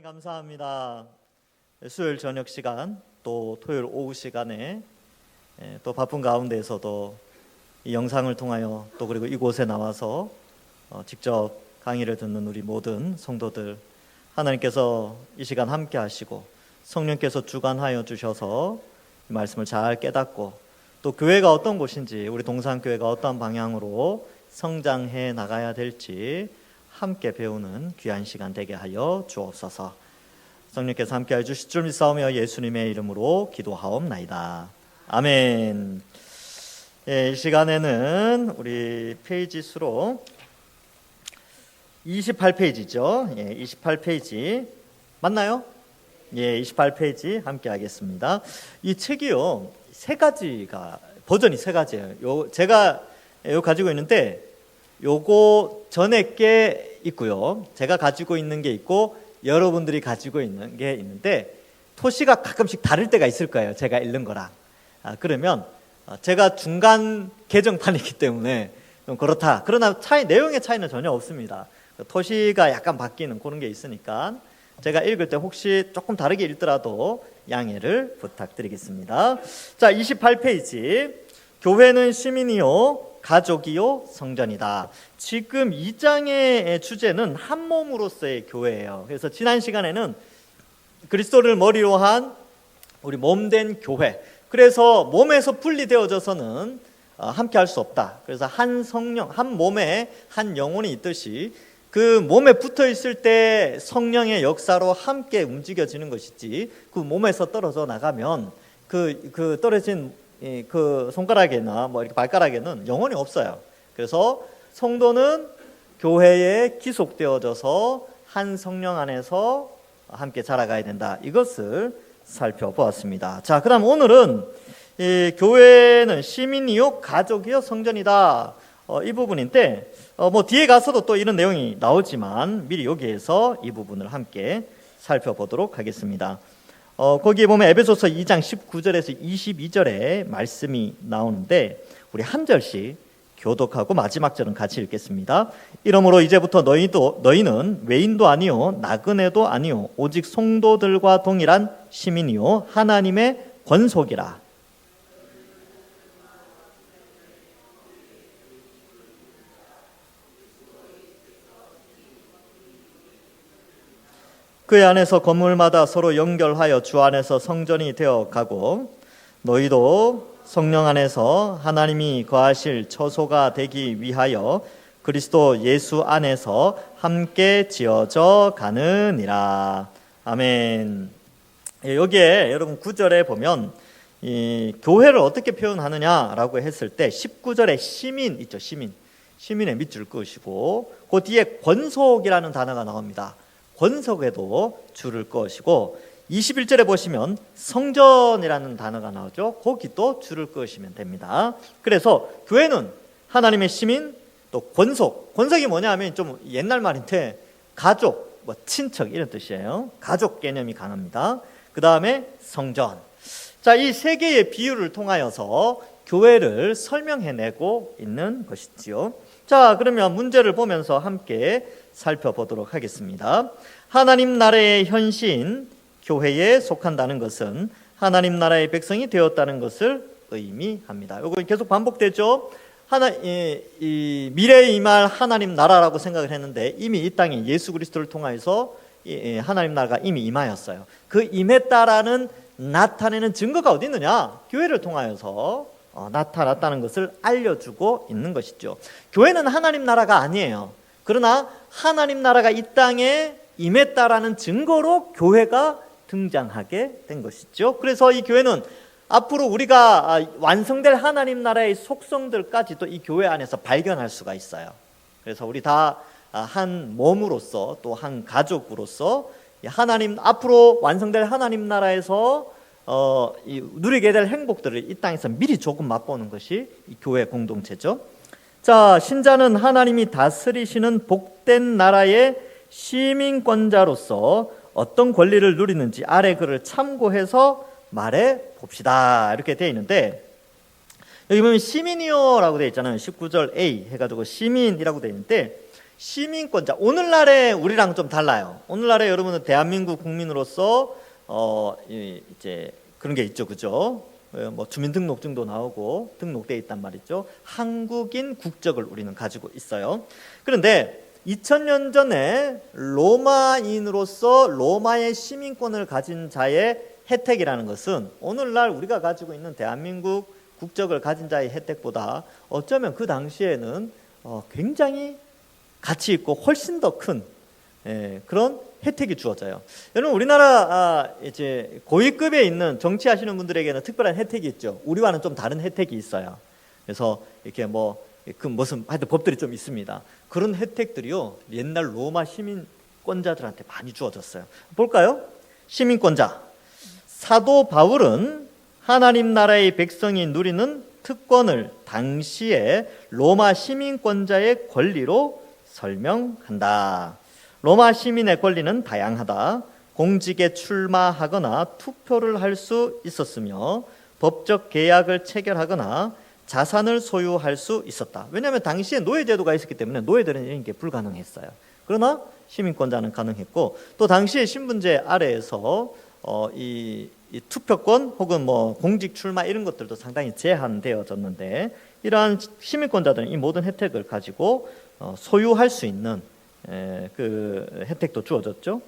감사합니다. 수요일 저녁 시간 또 토요일 오후 시간에 또 바쁜 가운데에서도 이 영상을 통하여 또 그리고 이곳에 나와서 직접 강의를 듣는 우리 모든 성도들, 하나님께서 이 시간 함께 하시고 성령께서 주관하여 주셔서 이 말씀을 잘 깨닫고 또 교회가 어떤 곳인지, 우리 동산교회가 어떤 방향으로 성장해 나가야 될지 함께 배우는 귀한 시간 되게 하여 주옵소서. 성령께서 함께 해주실 줄 믿사오며 예수님의 이름으로 기도하옵나이다. 아멘. 이 시간에는 우리 페이지 수로 28페이지죠. 28페이지 맞나요? 28페이지 함께 하겠습니다. 이 책이요, 세 가지가 버전이 세 가지예요. 제가 가지고 있는데 요거 전에 게 있고요, 제가 가지고 있는 게 있고 여러분들이 가지고 있는 게 있는데 토시가 가끔씩 다를 때가 있을 거예요, 제가 읽는 거랑. 그러면 제가 중간 개정판이기 때문에 좀 그렇다. 그러나 내용의 차이는 전혀 없습니다. 토시가 약간 바뀌는 그런 게 있으니까 제가 읽을 때 혹시 조금 다르게 읽더라도 양해를 부탁드리겠습니다. 자, 28페이지. 교회는 시민이요 가족이요 성전이다. 지금 2장의 주제는 한 몸으로서의 교회예요. 그래서 지난 시간에는 그리스도를 머리로 한 우리 몸된 교회, 그래서 몸에서 분리되어져서는 함께 할 수 없다. 그래서 한 성령, 한 몸에 한 영혼이 있듯이 그 몸에 붙어 있을 때 성령의 역사로 함께 움직여지는 것이지, 그 몸에서 떨어져 나가면 그 떨어진 그 손가락이나 뭐 이렇게 발가락에는 영혼이 없어요. 그래서 성도는 교회에 기속되어져서 한 성령 안에서 함께 자라가야 된다. 이것을 살펴보았습니다. 자, 그다음 오늘은 교회는 시민이요 가족이요 성전이다. 이 부분인데 뭐 뒤에 가서도 또 이런 내용이 나오지만 미리 여기에서 이 부분을 함께 살펴보도록 하겠습니다. 거기에 보면 에베소서 2장 19절에서 22절에 말씀이 나오는데 우리 한 절씩 교독하고 마지막 절은 같이 읽겠습니다. 이러므로 이제부터 너희는 외인도 아니요 나그네도 아니요 오직 성도들과 동일한 시민이요 하나님의 권속이라. 그 안에서 건물마다 서로 연결하여 주 안에서 성전이 되어 가고 너희도 성령 안에서 하나님이 거하실 처소가 되기 위하여 그리스도 예수 안에서 함께 지어져 가느니라. 아멘. 여기에 여러분 9절에 보면 이 교회를 어떻게 표현하느냐라고 했을 때 19절에 시민 있죠. 시민의 밑줄 그으시고 그 뒤에 권속이라는 단어가 나옵니다. 권속에도 줄을 그으시고 21절에 보시면 성전이라는 단어가 나오죠. 거기도 줄을 그으시면 됩니다. 그래서 교회는 하나님의 시민, 또 권속이 뭐냐 하면 좀 옛날 말인데 가족, 뭐 친척 이런 뜻이에요. 가족 개념이 강합니다. 그 다음에 성전. 자, 이 세 개의 비유를 통하여서 교회를 설명해내고 있는 것이지요. 자, 그러면 문제를 보면서 함께 살펴보도록 하겠습니다. 하나님 나라의 현신 교회에 속한다는 것은 하나님 나라의 백성이 되었다는 것을 의미합니다. 이거 계속 반복되죠. 이 미래에 임할 하나님 나라라고 생각을 했는데 이미 이 땅에 예수 그리스도를 통해서 하나님 나라가 이미 임하였어요. 그 임했다라는 나타내는 증거가 어디 있느냐? 교회를 통하여서 나타났다는 것을 알려주고 있는 것이죠. 교회는 하나님 나라가 아니에요. 그러나 하나님 나라가 이 땅에 임했다라는 증거로 교회가 등장하게 된 것이죠. 그래서 이 교회는 앞으로 우리가 완성될 하나님 나라의 속성들까지도 이 교회 안에서 발견할 수가 있어요. 그래서 우리 다 한 몸으로서 또 한 가족으로서 하나님 앞으로 완성될 하나님 나라에서 누리게 될 행복들을 이 땅에서 미리 조금 맛보는 것이 이 교회 공동체죠. 자, 신자는 하나님이 다스리시는 복된 나라의 시민권자로서 어떤 권리를 누리는지 아래 글을 참고해서 말해 봅시다. 이렇게 되어 있는데 여기 보면 시민이요라고 되어 있잖아요. 19절 A 해가지고 시민이라고 되어 있는데 시민권자. 오늘날의 우리랑 좀 달라요. 오늘날에 여러분은 대한민국 국민으로서 이제 그런 게 있죠, 그죠? 뭐 주민등록증도 나오고 등록돼 있단 말이죠. 한국인 국적을 우리는 가지고 있어요. 그런데 2000년 전에 로마인으로서 로마의 시민권을 가진 자의 혜택이라는 것은 오늘날 우리가 가지고 있는 대한민국 국적을 가진 자의 혜택보다 어쩌면 그 당시에는 굉장히 가치 있고 훨씬 더 큰 그런 혜택이 주어져요. 여러분, 우리나라 이제 고위급에 있는 정치하시는 분들에게는 특별한 혜택이 있죠. 우리와는 좀 다른 혜택이 있어요. 그래서 이렇게 그 무슨 하여튼 법들이 좀 있습니다. 그런 혜택들이요, 옛날 로마 시민권자들한테 많이 주어졌어요. 볼까요? 시민권자. 사도 바울은 하나님 나라의 백성이 누리는 특권을 당시에 로마 시민권자의 권리로 설명한다. 로마 시민의 권리는 다양하다. 공직에 출마하거나 투표를 할 수 있었으며 법적 계약을 체결하거나 자산을 소유할 수 있었다. 왜냐하면 당시에 노예제도가 있었기 때문에 노예들은 이런 게 불가능했어요. 그러나 시민권자는 가능했고, 또 당시의 신분제 아래에서 이 투표권 혹은 공직 출마 이런 것들도 상당히 제한되어졌는데, 이러한 시민권자들은 이 모든 혜택을 가지고 소유할 수 있는 그 혜택도 주어졌죠.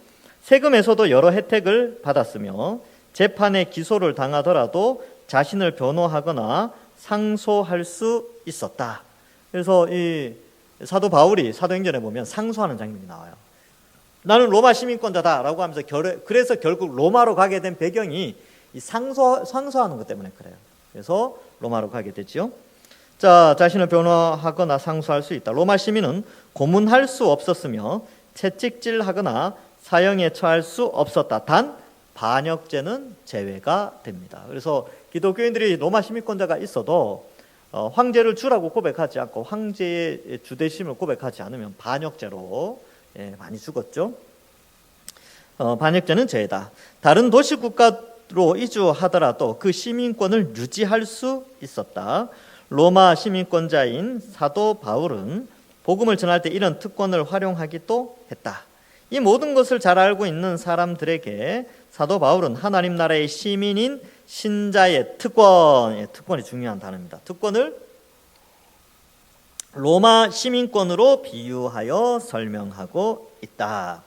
세금에서도 여러 혜택을 받았으며 재판에 기소를 당하더라도 자신을 변호하거나 상소할 수 있었다. 그래서 이 사도 바울이 사도행전에 보면 상소하는 장면이 나와요. 나는 로마 시민권자다라고 하면서 그래서 결국 로마로 가게 된 배경이 이 상소하는 것 때문에 그래요. 그래서 로마로 가게 되죠. 자, 자신을 변호하거나 상소할 수 있다. 로마 시민은 고문할 수 없었으며 채찍질하거나 사형에 처할 수 없었다. 단 반역죄는 제외가 됩니다. 그래서 기독교인들이 로마 시민권자가 있어도 황제를 주라고 고백하지 않고 황제의 주대심을 고백하지 않으면 반역죄로 많이 죽었죠. 반역죄는 죄다. 다른 도시 국가로 이주하더라도 그 시민권을 유지할 수 있었다. 로마 시민권자인 사도 바울은 복음을 전할 때 이런 특권을 활용하기도 했다. 이 모든 것을 잘 알고 있는 사람들에게 사도 바울은 하나님 나라의 시민인 신자의 특권이 중요한 단어입니다. 특권을 로마 시민권으로 비유하여 설명하고 있다.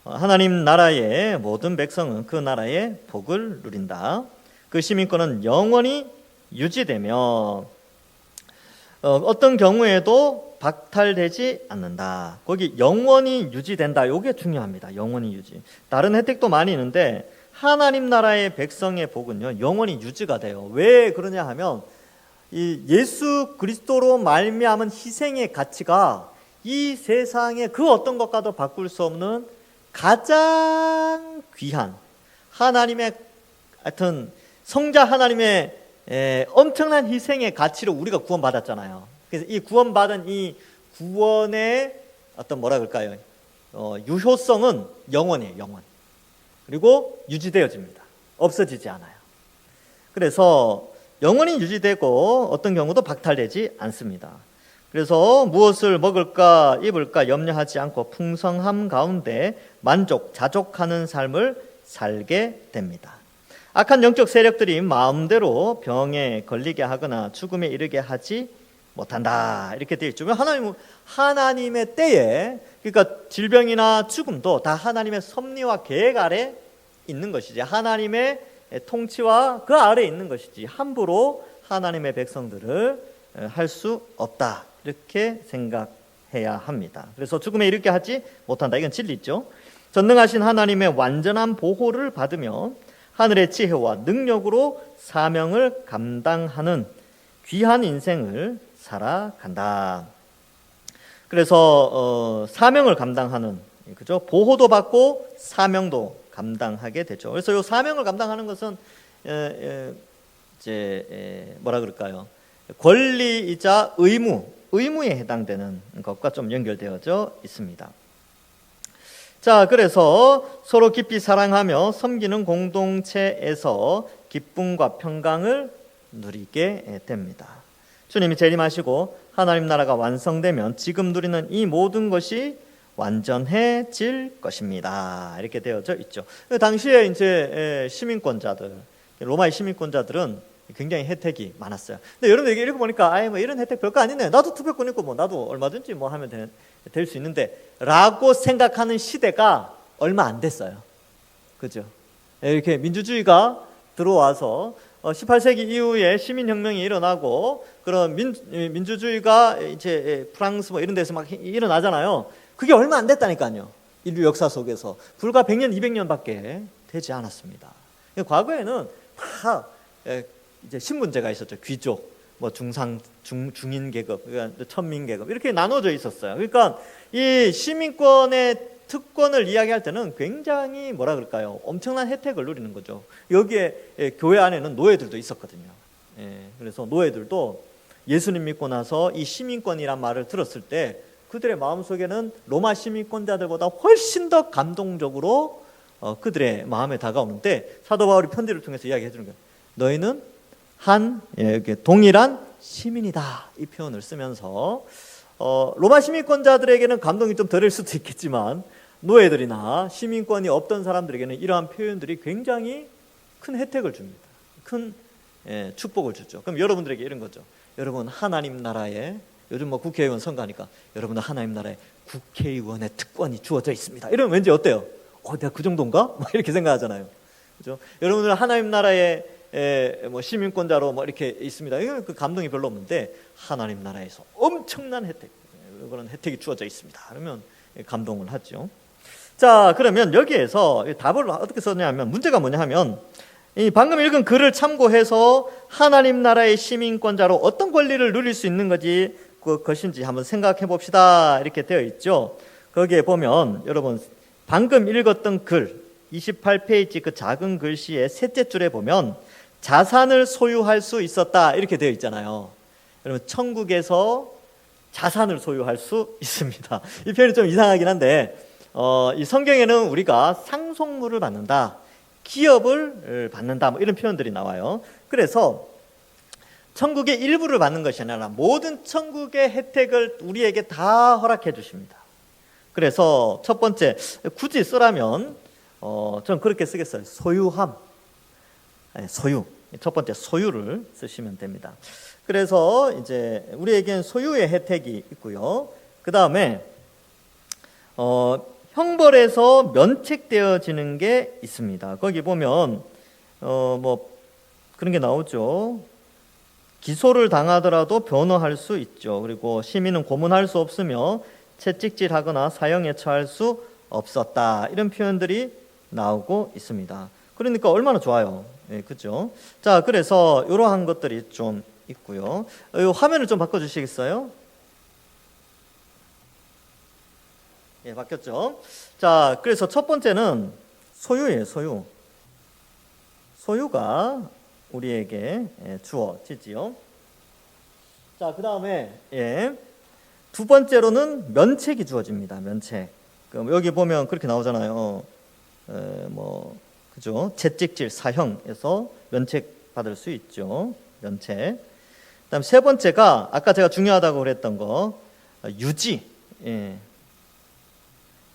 하나님 나라의 모든 백성은 그 나라의 복을 누린다. 그 시민권은 영원히 유지되며 어떤 경우에도 박탈되지 않는다. 거기 영원히 유지된다. 이게 중요합니다. 영원히 유지. 다른 혜택도 많이 있는데 하나님 나라의 백성의 복은요, 영원히 유지가 돼요. 왜 그러냐 하면 이 예수 그리스도로 말미암은 희생의 가치가 이 세상의 그 어떤 것과도 바꿀 수 없는 가장 귀한 하나님의 하여튼 성자 하나님의 엄청난 희생의 가치로 우리가 구원받았잖아요. 그래서 이 구원받은 이 구원의 어떤 뭐라 그럴까요? 유효성은 영원이에요. 영원. 그리고 유지되어집니다. 없어지지 않아요. 그래서 영원히 유지되고 어떤 경우도 박탈되지 않습니다. 그래서 무엇을 먹을까 입을까 염려하지 않고 풍성함 가운데 자족하는 삶을 살게 됩니다. 악한 영적 세력들이 마음대로 병에 걸리게 하거나 죽음에 이르게 하지 못한다. 이렇게 되어 있죠. 하나님의 때에, 그러니까 질병이나 죽음도 다 하나님의 섭리와 계획 아래 있는 것이지, 하나님의 통치와 그 아래 있는 것이지, 함부로 하나님의 백성들을 할 수 없다. 이렇게 생각해야 합니다. 그래서 죽음에 이르게 하지 못한다. 이건 진리죠. 전능하신 하나님의 완전한 보호를 받으며 하늘의 지혜와 능력으로 사명을 감당하는 귀한 인생을 살아간다. 그래서 사명을 감당하는, 그죠? 보호도 받고 사명도 감당하게 되죠. 그래서 이 사명을 감당하는 것은 이제 뭐라 그럴까요? 권리이자 의무에 해당되는 것과 좀 연결되어져 있습니다. 자, 그래서 서로 깊이 사랑하며 섬기는 공동체에서 기쁨과 평강을 누리게 됩니다. 주님이 재림하시고 하나님 나라가 완성되면 지금 누리는 이 모든 것이 완전해질 것입니다. 이렇게 되어져 있죠. 당시에 이제 시민권자들, 로마의 시민권자들은 굉장히 혜택이 많았어요. 근데 여러분 얘기 읽어보니까 아예 뭐 이런 혜택 별거 아니네. 나도 투표권 있고 뭐 나도 얼마든지 뭐 하면 될 수 있는데 라고 생각하는 시대가 얼마 안 됐어요. 그죠? 이렇게 민주주의가 들어와서 18세기 이후에 시민혁명이 일어나고 그런 민주주의가 이제 프랑스 뭐 이런 데서 막 일어나잖아요. 그게 얼마 안 됐다니까요. 인류 역사 속에서 불과 100년, 200년밖에 되지 않았습니다. 과거에는 다 이제 신분제가 있었죠. 귀족, 뭐 중인 계급, 그러니까 천민 계급 이렇게 나눠져 있었어요. 그러니까 이 시민권의 특권을 이야기할 때는 굉장히 뭐라 그럴까요? 엄청난 혜택을 누리는 거죠. 여기에 교회 안에는 노예들도 있었거든요. 그래서 노예들도 예수님 믿고 나서 이 시민권이란 말을 들었을 때 그들의 마음속에는 로마 시민권자들보다 훨씬 더 감동적으로 그들의 마음에 다가오는데 사도 바울이 편지를 통해서 이야기해 주는 거예요. 너희는 동일한 시민이다. 이 표현을 쓰면서 로마 시민권자들에게는 감동이 좀 덜할 수도 있겠지만 노예들이나 시민권이 없던 사람들에게는 이러한 표현들이 굉장히 큰 혜택을 줍니다. 큰 축복을 주죠. 그럼 여러분들에게 이런 거죠. 여러분 하나님 나라에 요즘 뭐 국회의원 선거하니까 여러분은 하나님 나라에 국회의원의 특권이 주어져 있습니다. 이러면 왠지 어때요? 내가 그 정도인가? 막 이렇게 생각하잖아요. 그죠? 여러분들은 하나님 나라에 뭐 시민권자로 뭐 이렇게 있습니다. 이건 그 감동이 별로 없는데 하나님 나라에서 엄청난 혜택, 그런 혜택이 주어져 있습니다. 그러면 감동을 하죠. 자, 그러면 여기에서 답을 어떻게 썼냐면 문제가 뭐냐 하면 이 방금 읽은 글을 참고해서 하나님 나라의 시민권자로 어떤 권리를 누릴 수 있는 것인지 한번 생각해 봅시다. 이렇게 되어 있죠. 거기에 보면 여러분 방금 읽었던 글 28페이지 그 작은 글씨의 셋째 줄에 보면 자산을 소유할 수 있었다 이렇게 되어 있잖아요. 여러분 천국에서 자산을 소유할 수 있습니다. 이 표현이 좀 이상하긴 한데 이 성경에는 우리가 상속물을 받는다, 기업을 받는다 뭐 이런 표현들이 나와요. 그래서 천국의 일부를 받는 것이 아니라 모든 천국의 혜택을 우리에게 다 허락해 주십니다. 그래서 첫 번째 굳이 쓰라면 저는 그렇게 쓰겠어요. 소유함, 소유. 첫 번째 소유를 쓰시면 됩니다. 그래서 이제 우리에겐 소유의 혜택이 있고요. 그 다음에 형벌에서 면책되어지는 게 있습니다. 거기 보면 뭐 그런 게 나오죠. 기소를 당하더라도 변호할 수 있죠. 그리고 시민은 고문할 수 없으며 채찍질하거나 사형에 처할 수 없었다. 이런 표현들이 나오고 있습니다. 그러니까 얼마나 좋아요. 그렇죠? 자, 그래서 이러한 것들이 좀 있고요. 이 화면을 좀 바꿔주시겠어요? 바뀌었죠? 자, 그래서 첫 번째는 소유예요, 소유. 소유가 우리에게 주어지지요. 자, 그 다음에 두 번째로는 면책이 주어집니다. 면책. 그럼 여기 보면 그렇게 나오잖아요. 뭐 그죠? 채찍질, 사형에서 면책 받을 수 있죠. 면책. 그다음 세 번째가 아까 제가 중요하다고 그랬던 거 유지.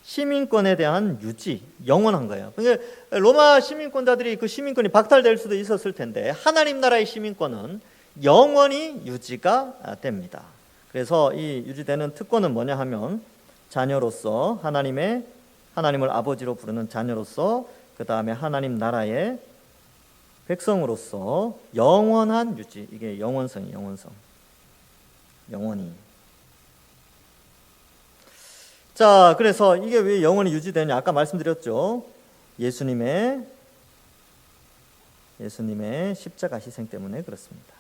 시민권에 대한 유지, 영원한 거예요. 그러니까 로마 시민권자들이 그 시민권이 박탈될 수도 있었을 텐데 하나님 나라의 시민권은 영원히 유지가 됩니다. 그래서 이 유지되는 특권은 뭐냐 하면 자녀로서 하나님을 아버지로 부르는 자녀로서 그 다음에 하나님 나라의 백성으로서 영원한 유지, 이게 영원성이 영원히. 자, 그래서 이게 왜 영원히 유지되냐? 아까 말씀드렸죠. 예수님의 십자가 희생 때문에 그렇습니다.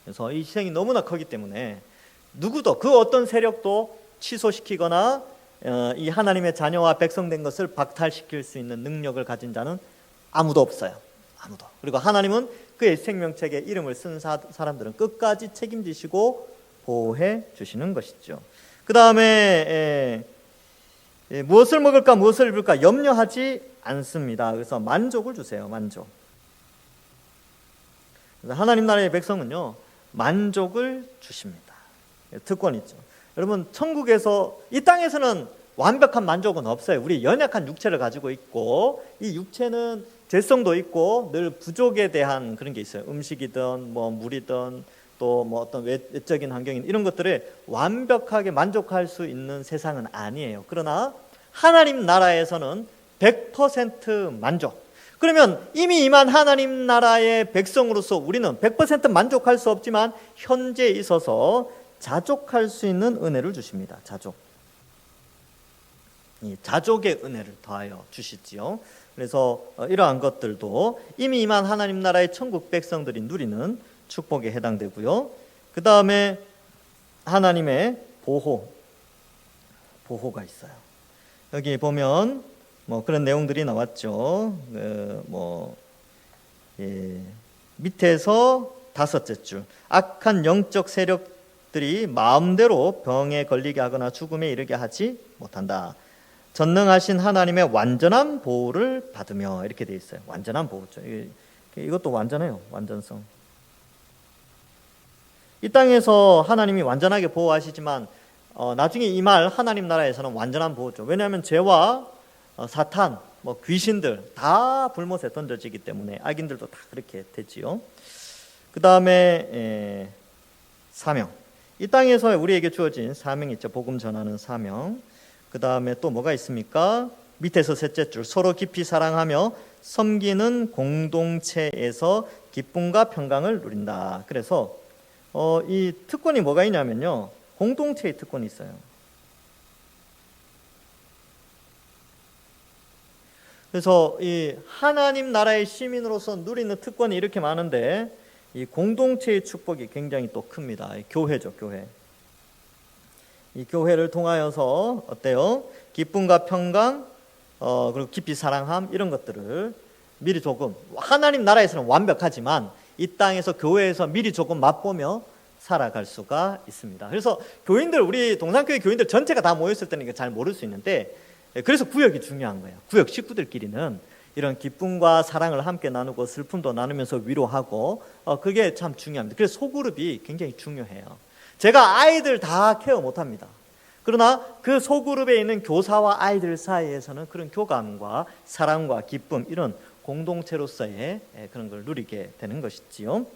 그래서 이 희생이 너무나 크기 때문에 누구도 그 어떤 세력도 취소시키거나 이 하나님의 자녀와 백성된 것을 박탈시킬 수 있는 능력을 가진 자는 아무도 없어요. 아무도. 그리고 하나님은 그의 생명책에 이름을 쓴 사람들은 끝까지 책임지시고 보호해 주시는 것이죠. 그 다음에 무엇을 먹을까 무엇을 입을까 염려하지 않습니다. 그래서 만족을 주세요. 만족. 그래서 하나님 나라의 백성은요 만족을 주십니다. 특권 있죠. 여러분 천국에서 이 땅에서는 완벽한 만족은 없어요. 우리 연약한 육체를 가지고 있고 이 육체는 죄성도 있고 늘 부족에 대한 그런 게 있어요. 음식이든 뭐 물이든 또 뭐 어떤 외적인 환경인 이런 것들에 완벽하게 만족할 수 있는 세상은 아니에요. 그러나 하나님 나라에서는 100% 만족. 그러면 이미 임한 하나님 나라의 백성으로서 우리는 100% 만족할 수 없지만 현재에 있어서 자족할 수 있는 은혜를 주십니다. 자족. 이 자족의 은혜를 더하여 주시지요. 그래서 이러한 것들도 이미 임한 하나님 나라의 천국 백성들이 누리는 축복에 해당되고요. 그 다음에 하나님의 보호가 있어요. 여기 보면 뭐 그런 내용들이 나왔죠. 밑에서 5째 줄, 악한 영적 세력들이 마음대로 병에 걸리게 하거나 죽음에 이르게 하지 못한다. 전능하신 하나님의 완전한 보호를 받으며, 이렇게 되어 있어요. 완전한 보호죠. 이것도 완전해요. 완전성. 이 땅에서 하나님이 완전하게 보호하시지만 나중에 임할 하나님 나라에서는 완전한 보호죠. 왜냐하면 죄와 사탄, 뭐 귀신들 다 불못에 던져지기 때문에 악인들도 다 그렇게 되지요. 그 다음에 사명. 이 땅에서 우리에게 주어진 사명이 있죠. 복음 전하는 사명. 그 다음에 또 뭐가 있습니까? 밑에서 3째 줄, 서로 깊이 사랑하며 섬기는 공동체에서 기쁨과 평강을 누린다. 그래서 이 특권이 뭐가 있냐면요, 공동체의 특권이 있어요. 그래서 이 하나님 나라의 시민으로서 누리는 특권이 이렇게 많은데 이 공동체의 축복이 굉장히 또 큽니다. 교회죠, 교회. 이 교회를 통하여서 어때요? 기쁨과 평강, 그리고 깊이 사랑함, 이런 것들을 미리 조금, 하나님 나라에서는 완벽하지만 이 땅에서 교회에서 미리 조금 맛보며 살아갈 수가 있습니다. 그래서 교인들, 우리 동산교회 교인들 전체가 다 모였을 때는 잘 모를 수 있는데, 그래서 구역이 중요한 거예요. 구역 식구들끼리는 이런 기쁨과 사랑을 함께 나누고 슬픔도 나누면서 위로하고, 그게 참 중요합니다. 그래서 소그룹이 굉장히 중요해요. 제가 아이들 다 케어 못합니다. 그러나 그 소그룹에 있는 교사와 아이들 사이에서는 그런 교감과 사랑과 기쁨, 이런 공동체로서의 그런 걸 누리게 되는 것이지요.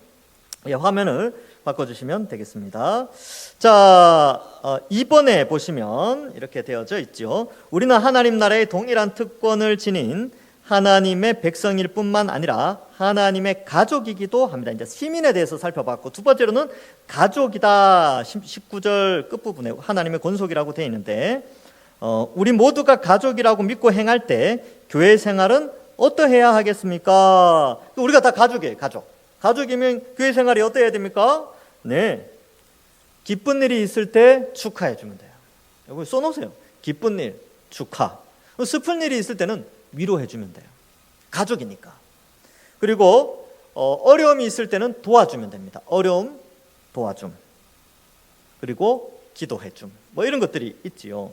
화면을 바꿔주시면 되겠습니다. 자, 2번에 보시면 이렇게 되어져 있죠. 우리는 하나님 나라의 동일한 특권을 지닌 하나님의 백성일 뿐만 아니라 하나님의 가족이기도 합니다. 이제 시민에 대해서 살펴봤고, 두 번째로는 가족이다. 19절 끝부분에 하나님의 권속이라고 되어 있는데, 우리 모두가 가족이라고 믿고 행할 때 교회 생활은 어떠해야 하겠습니까? 우리가 다 가족이에요. 가족이면 교회 생활이 어떠해야 됩니까? 네, 기쁜 일이 있을 때 축하해 주면 돼요. 여기 써놓으세요. 기쁜 일, 축하. 슬픈 일이 있을 때는 위로해 주면 돼요. 가족이니까. 그리고 어려움이 있을 때는 도와주면 됩니다. 어려움, 도와줌. 그리고 기도해 줌. 뭐 이런 것들이 있지요.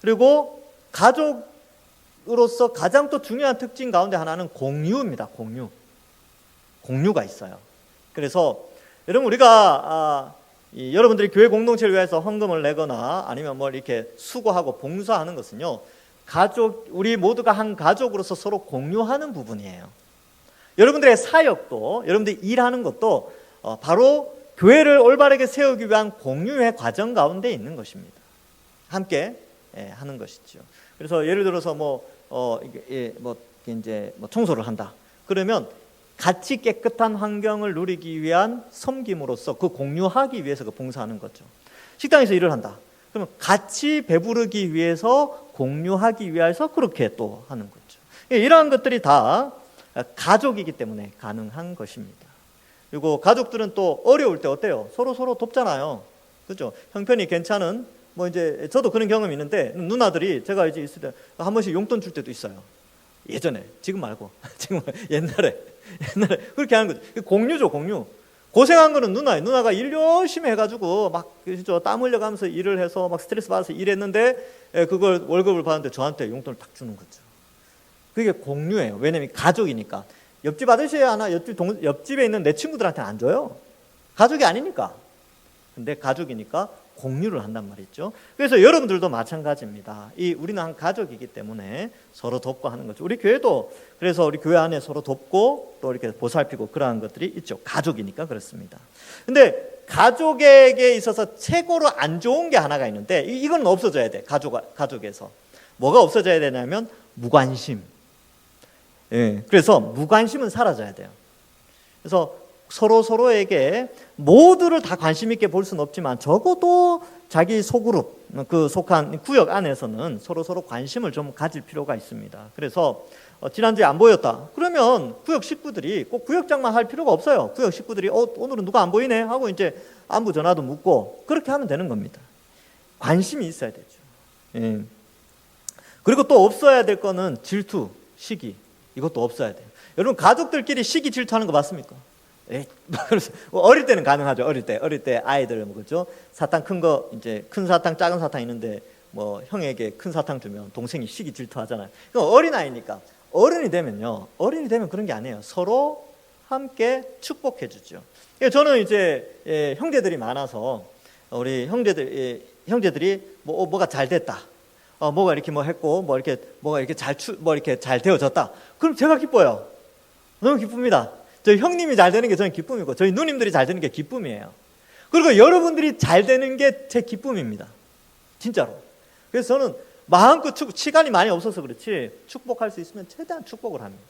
그리고 가족으로서 가장 또 중요한 특징 가운데 하나는 공유입니다. 공유가 있어요. 그래서 여러분, 우리가 여러분들이 교회 공동체를 위해서 헌금을 내거나 아니면 뭐 이렇게 수고하고 봉사하는 것은요, 우리 모두가 한 가족으로서 서로 공유하는 부분이에요. 여러분들의 사역도, 여러분들이 일하는 것도 바로 교회를 올바르게 세우기 위한 공유의 과정 가운데 있는 것입니다. 함께 하는 것이죠. 그래서 예를 들어서 이제 청소를 한다. 그러면 같이 깨끗한 환경을 누리기 위한 섬김으로써 그 공유하기 위해서 그 봉사하는 거죠. 식당에서 일을 한다. 그러면 같이 배부르기 위해서, 공유하기 위해서 그렇게 또 하는 거죠. 이러한 것들이 다 가족이기 때문에 가능한 것입니다. 그리고 가족들은 또 어려울 때 어때요? 서로 돕잖아요. 그렇죠? 형편이 괜찮은, 이제 저도 그런 경험이 있는데, 누나들이 제가 이제 있을 때 한 번씩 용돈 줄 때도 있어요. 예전에, 지금 말고, 옛날에 그렇게 하는 거죠. 공유죠, 공유. 고생한 거는 누나가 일 열심히 해가지고 막 땀 흘려가면서 일을 해서 막 스트레스 받아서 일했는데, 그걸 월급을 받는데 저한테 용돈을 딱 주는 거죠. 그게 공유예요. 왜냐면 가족이니까. 옆집 아저씨 하나, 옆집에 있는 내 친구들한테는 안 줘요. 가족이 아니니까. 근데 가족이니까 공유를 한단 말이죠. 그래서 여러분들도 마찬가지입니다. 우리는 한 가족이기 때문에 서로 돕고 하는 거죠. 우리 교회도 그래서 우리 교회 안에 서로 돕고 또 이렇게 보살피고 그러한 것들이 있죠. 가족이니까 그렇습니다. 근데 가족에게 있어서 최고로 안 좋은 게 하나가 있는데 이건 없어져야 돼. 가족에서 뭐가 없어져야 되냐면 무관심. 예, 그래서 무관심은 사라져야 돼요. 그래서 서로에게 모두를 다 관심 있게 볼 수는 없지만 적어도 자기 소그룹, 그 속한 구역 안에서는 서로 관심을 좀 가질 필요가 있습니다. 그래서 지난주에 안 보였다. 그러면 구역 식구들이 꼭 구역장만 할 필요가 없어요. 구역 식구들이 오늘은 누가 안 보이네 하고 이제 안부 전화도 묻고 그렇게 하면 되는 겁니다. 관심이 있어야 되죠. 예. 그리고 또 없어야 될 거는 질투, 시기. 이것도 없어야 돼요. 여러분 가족들끼리 시기 질투하는 거 맞습니까? 어릴 때는 가능하죠. 어릴 때 아이들 그렇죠. 사탕 큰 거 이제 큰 사탕 작은 사탕 있는데 뭐 형에게 큰 사탕 주면 동생이 시기 질투하잖아요. 어린 아이니까. 어른이 되면 그런 게 아니에요. 서로 함께 축복해 주죠. 저는 이제 형제들이 많아서 우리 형제들이 뭐가 잘 됐다. 뭐가 이렇게 뭐 했고 뭐가 이렇게 잘 되어졌다. 그럼 제가 기뻐요. 너무 기쁩니다. 저희 형님이 잘 되는 게 저는 기쁨이고 저희 누님들이 잘 되는 게 기쁨이에요. 그리고 여러분들이 잘 되는 게 제 기쁨입니다. 진짜로. 그래서 저는 마음껏 시간이 많이 없어서 그렇지 축복할 수 있으면 최대한 축복을 합니다.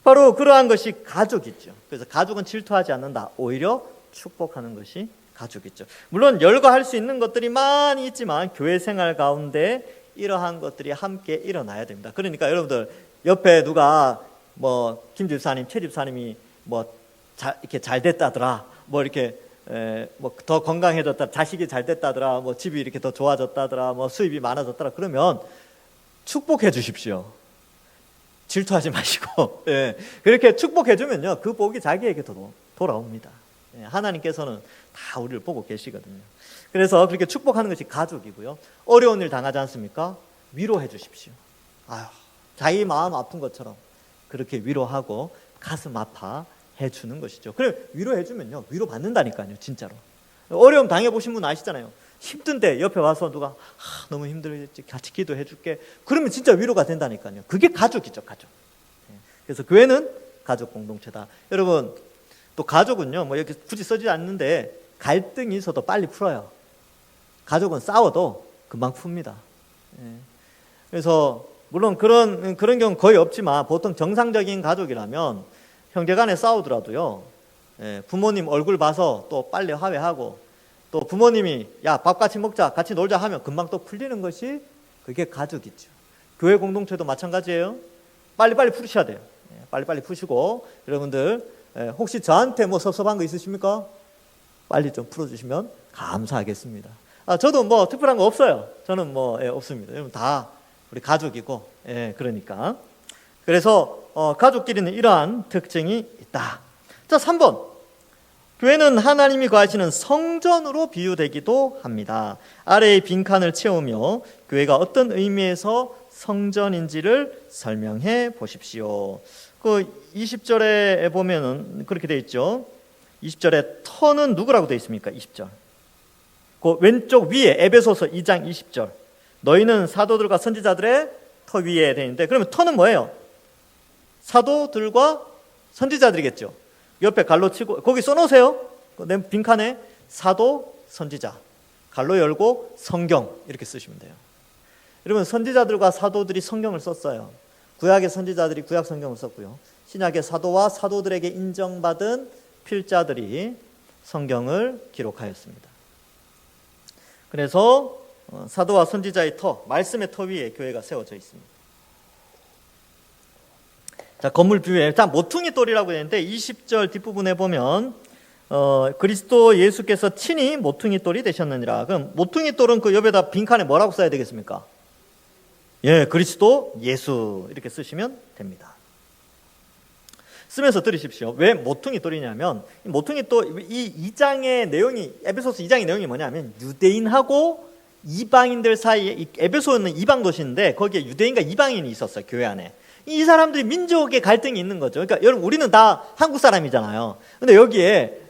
바로 그러한 것이 가족이죠. 그래서 가족은 질투하지 않는다. 오히려 축복하는 것이 가족이죠. 물론 열거할 수 있는 것들이 많이 있지만 교회 생활 가운데 이러한 것들이 함께 일어나야 됩니다. 그러니까 여러분들 옆에 누가 뭐 김 집사님, 최 집사님이 이렇게 잘 됐다더라. 이렇게 더 건강해졌다. 자식이 잘 됐다더라. 집이 이렇게 더 좋아졌다더라. 수입이 많아졌더라. 그러면 축복해 주십시오. 질투하지 마시고. 예. 그렇게 축복해 주면요. 그 복이 자기에게도 돌아옵니다. 예. 하나님께서는 다 우리를 보고 계시거든요. 그래서 그렇게 축복하는 것이 가족이고요. 어려운 일 당하지 않습니까? 위로해 주십시오. 자기 마음 아픈 것처럼 그렇게 위로하고 가슴 아파 해주는 것이죠. 그래 위로해 주면요 위로 받는다니까요. 진짜로. 어려움 당해보신 분 아시잖아요. 힘든데 옆에 와서 누가 너무 힘들지 같이 기도해 줄게. 그러면 진짜 위로가 된다니까요. 그게 가족이죠. 가족. 그래서 교회는 가족 공동체다. 여러분 또 가족은요 이렇게 굳이 쓰지 않는데 갈등이 있어도 빨리 풀어요. 가족은 싸워도 금방 풉니다. 그래서 물론 그런 경우는 거의 없지만 보통 정상적인 가족이라면 형제간에 싸우더라도요 부모님 얼굴 봐서 또 빨리 화해하고 또 부모님이 야 밥 같이 먹자 같이 놀자 하면 금방 또 풀리는 것이 그게 가족이죠. 교회 공동체도 마찬가지예요. 빨리빨리 푸셔야 돼요. 빨리빨리 푸시고 여러분들 혹시 저한테 섭섭한 거 있으십니까? 빨리 좀 풀어주시면 감사하겠습니다. 저도 특별한 거 없어요. 저는 없습니다. 여러분 다 우리 가족이고, 그러니까. 그래서 가족끼리는 이러한 특징이 있다. 자, 3번. 교회는 하나님이 거하시는 성전으로 비유되기도 합니다. 아래의 빈칸을 채우며 교회가 어떤 의미에서 성전인지를 설명해 보십시오. 그 20절에 보면은 그렇게 되어 있죠. 20절에 터는 누구라고 되어 있습니까? 20절. 그 왼쪽 위에 에베소서 2장 20절. 너희는 사도들과 선지자들의 터 위에 되어 있는데 그러면 터는 뭐예요? 사도들과 선지자들이겠죠. 옆에 갈로 치고 거기 써놓으세요. 빈칸에 사도, 선지자 갈로 열고 성경 이렇게 쓰시면 돼요. 여러분 선지자들과 사도들이 성경을 썼어요. 구약의 선지자들이 구약 성경을 썼고요. 신약의 사도와 사도들에게 인정받은 필자들이 성경을 기록하였습니다. 그래서 사도와 선지자의 터, 말씀의 터 위에 교회가 세워져 있습니다. 자, 건물 비유에 모퉁이 돌이라고 되는데 20절 뒷부분에 보면 그리스도 예수께서 친히 모퉁이 돌이 되셨느니라. 그럼 모퉁이 돌은 그 옆에다 빈칸에 뭐라고 써야 되겠습니까? 그리스도 예수 이렇게 쓰시면 됩니다. 쓰면서 들으십시오. 왜 모퉁이 돌이냐면 모퉁이 돌 이 2장의 내용이 에베소서 2장의 내용이 뭐냐면 유대인하고 이방인들 사이에 에베소는 이방 도시인데 거기에 유대인과 이방인이 있었어요. 교회 안에. 이 사람들이 민족의 갈등이 있는 거죠. 그러니까 여러분 우리는 다 한국 사람이잖아요. 근데 여기에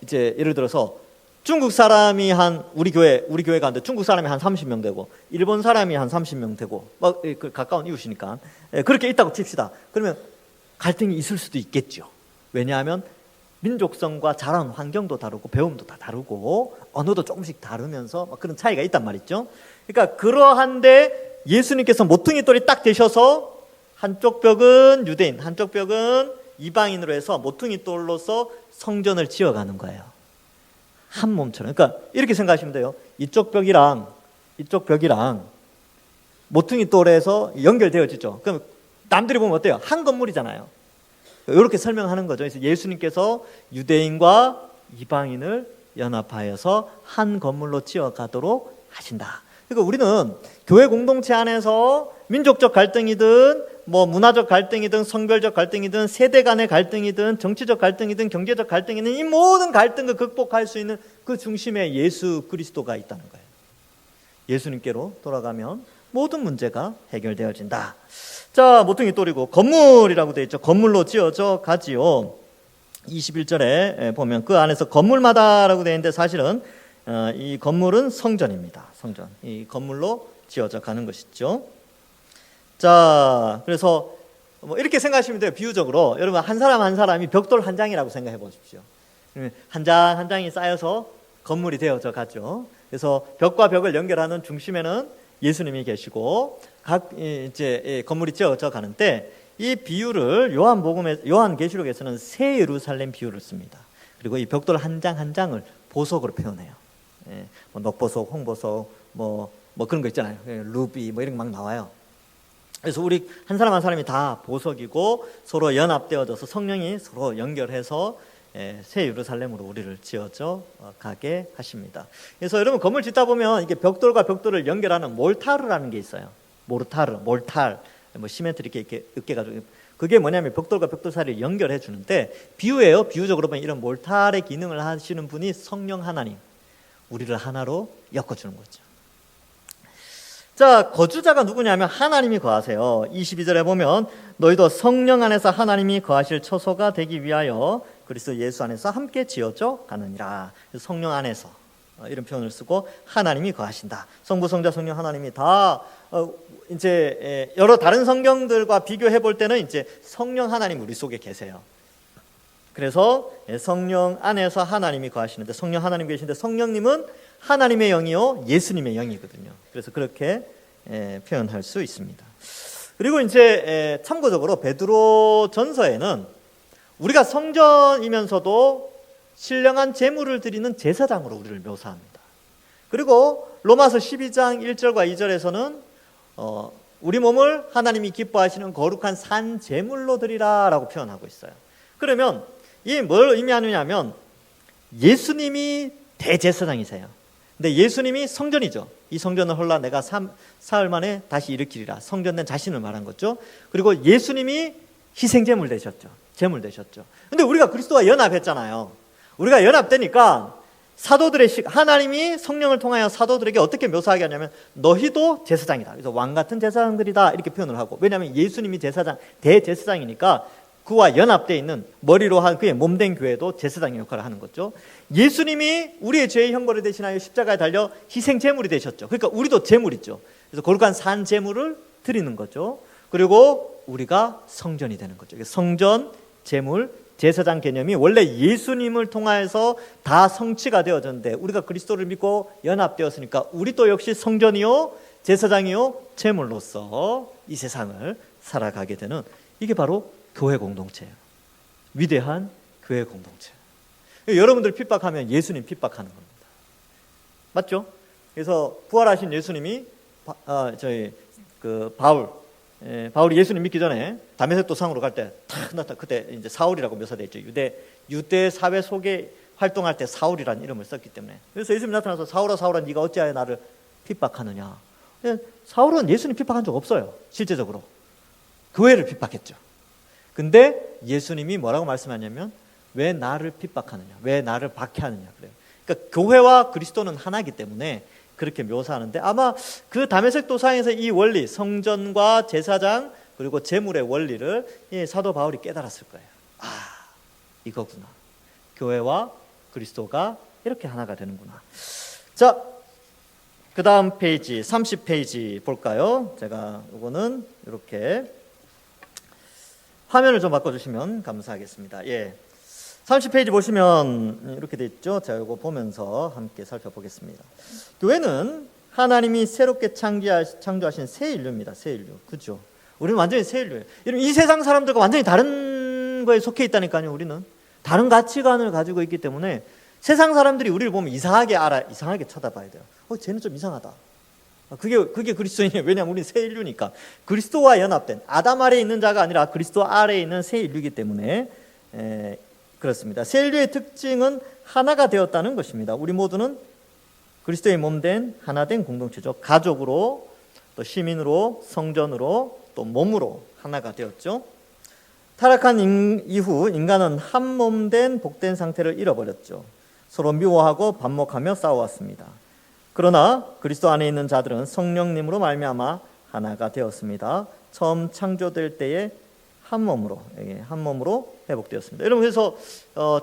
이제 예를 들어서 중국 사람이 우리 교회 가는데 중국 사람이 한 30명 되고 일본 사람이 한 30명 되고 막 가까운 이웃이니까 그렇게 있다고 칩시다. 그러면 갈등이 있을 수도 있겠죠. 왜냐하면 민족성과 자란 환경도 다르고 배움도 다 다르고 언어도 조금씩 다르면서 막 그런 차이가 있단 말이죠. 그러니까 그러한데 예수님께서 모퉁이 돌이 딱 되셔서 한쪽 벽은 유대인, 한쪽 벽은 이방인으로 해서 모퉁이 돌로서 성전을 지어가는 거예요. 한 몸처럼. 그러니까 이렇게 생각하시면 돼요. 이쪽 벽이랑 모퉁이 돌에서 연결되어지죠. 그럼 남들이 보면 어때요? 한 건물이잖아요. 이렇게 설명하는 거죠. 그래서 예수님께서 유대인과 이방인을 연합하여서 한 건물로 지어가도록 하신다. 그러니까 우리는 교회 공동체 안에서 민족적 갈등이든 뭐 문화적 갈등이든 성별적 갈등이든 세대 간의 갈등이든 정치적 갈등이든 경제적 갈등이든 이 모든 갈등을 극복할 수 있는 그 중심에 예수 그리스도가 있다는 거예요. 예수님께로 돌아가면 모든 문제가 해결되어진다. 자, 모퉁이 돌이고 건물이라고 되어 있죠. 건물로 지어져 가지요. 21절에 보면 그 안에서 건물마다라고 되어 있는데 사실은 이 건물은 성전입니다. 성전. 이 건물로 지어져 가는 것이죠. 자, 그래서 뭐 이렇게 생각하시면 돼요. 비유적으로 여러분 한 사람 한 사람이 벽돌 한 장이라고 생각해 보십시오. 한 장 한 장이 쌓여서 건물이 되어져 가죠. 그래서 벽과 벽을 연결하는 중심에는 예수님이 계시고 각 이제 건물이 지어져 가는데 이 비유를 요한계시록에서는 새 예루살렘 비유를 씁니다. 그리고 이 벽돌 한 장 한 장을 보석으로 표현해요. 뭐 녹보석, 홍보석, 뭐 그런 거 있잖아요. 루비 뭐 이런 거 막 나와요. 그래서 우리 한 사람 한 사람이 다 보석이고 서로 연합되어져서 성령이 서로 연결해서 새 예루살렘으로 우리를 지어져 가게 하십니다. 그래서 여러분 건물 짓다 보면 이게 벽돌과 벽돌을 연결하는 몰타르라는 게 있어요. 몰탈, 뭐 시멘트 이렇게 으깨가지고 그게 뭐냐면 벽돌과 벽돌 사이를 연결해 주는데 비유예요. 비유적으로 보면 이런 몰탈의 기능을 하시는 분이 성령 하나님, 우리를 하나로 엮어주는 거죠. 자, 거주자가 누구냐면 하나님이 거하세요. 22절에 보면 너희도 성령 안에서 하나님이 거하실 처소가 되기 위하여 그리스도 예수 안에서 함께 지어져 가느니라. 성령 안에서 이런 표현을 쓰고 하나님이 거하신다. 성부, 성자, 성령 하나님이 다 이제 여러 다른 성경들과 비교해 볼 때는 이제 성령 하나님 우리 속에 계세요. 그래서 성령 안에서 하나님이 거하시는데 성령 하나님 계신데 성령님은 하나님의 영이요 예수님의 영이거든요. 그래서 그렇게 표현할 수 있습니다. 그리고 이제 참고적으로 베드로 전서에는 우리가 성전이면서도 신령한 제물을 드리는 제사장으로 우리를 묘사합니다. 그리고 로마서 12장 1절과 2절에서는 우리 몸을 하나님이 기뻐하시는 거룩한 산 제물로 드리라라고 표현하고 있어요. 그러면 이 뭘 의미하느냐면 예수님이 대제사장이세요. 근데 예수님이 성전이죠. 이 성전을 헐라 내가 사흘 만에 다시 일으키리라. 성전된 자신을 말한 거죠. 그리고 예수님이 희생제물 되셨죠. 제물 되셨죠. 근데 우리가 그리스도와 연합했잖아요. 우리가 연합되니까 하나님이 성령을 통하여 사도들에게 어떻게 묘사하게 하냐면 너희도 제사장이다. 그래서 왕 같은 제사장들이다 이렇게 표현을 하고, 왜냐하면 예수님이 대제사장이니까 그와 연합되어 있는 머리로 한 그의 몸된 교회도 제사장의 역할을 하는 거죠. 예수님이 우리의 죄의 형벌을 대신하여 십자가에 달려 희생 제물이 되셨죠. 그러니까 우리도 제물이죠. 그래서 거룩한 산 제물을 드리는 거죠. 그리고 우리가 성전이 되는 거죠. 성전, 제물, 제사장 개념이 원래 예수님을 통하여서 다 성취가 되어졌는데 우리가 그리스도를 믿고 연합되었으니까 우리도 역시 성전이요 제사장이요 제물로서 이 세상을 살아가게 되는, 이게 바로 교회 공동체예요. 위대한 교회 공동체. 여러분들 핍박하면 예수님 핍박하는 겁니다. 맞죠? 그래서 부활하신 예수님이 바울이 예수님 믿기 전에 다메섹 도상으로 갈 때 탁 나타, 그때 이제 사울이라고 묘사되어 있죠. 유대 사회 속에 활동할 때 사울이라는 이름을 썼기 때문에. 그래서 예수님 나타나서 사울아 사울아 네가 어찌하여 나를 핍박하느냐. 사울은 예수님 핍박한 적 없어요. 실제적으로 교회를 핍박했죠. 근데 예수님이 뭐라고 말씀하냐면 왜 나를 핍박하느냐, 왜 나를 박해하느냐 그래요. 그러니까 교회와 그리스도는 하나이기 때문에 그렇게 묘사하는데, 아마 그 다메섹 도상에서 이 원리, 성전과 제사장 그리고 제물의 원리를 사도 바울이 깨달았을 거예요. 이거구나. 교회와 그리스도가 이렇게 하나가 되는구나. 자, 그 다음 페이지 30페이지 볼까요? 제가 이거는 이렇게 화면을 좀 바꿔주시면 감사하겠습니다. 예, 30페이지 보시면 이렇게 돼 있죠. 제가 이거 보면서 함께 살펴보겠습니다. 교회는 하나님이 새롭게 창조하신 새 인류입니다. 새 인류, 그죠? 우리는 완전히 새 인류예요. 이 세상 사람들과 완전히 다른 거에 속해 있다니까요. 우리는 다른 가치관을 가지고 있기 때문에 세상 사람들이 우리를 보면 이상하게 쳐다봐야 돼요. 쟤는 좀 이상하다. 그게 그리스도인이에요. 왜냐하면 우리는 새 인류니까. 그리스도와 연합된, 아담 아래에 있는 자가 아니라 그리스도 아래에 있는 새 인류이기 때문에 그렇습니다. 새 인류의 특징은 하나가 되었다는 것입니다. 우리 모두는 그리스도의 몸된 하나된 공동체죠. 가족으로, 또 시민으로, 성전으로, 또 몸으로 하나가 되었죠. 타락한 이후 인간은 한 몸된 복된 상태를 잃어버렸죠. 서로 미워하고 반목하며 싸워왔습니다. 그러나 그리스도 안에 있는 자들은 성령님으로 말미암아 하나가 되었습니다. 처음 창조될 때에 한 몸으로 회복되었습니다. 여러분, 그래서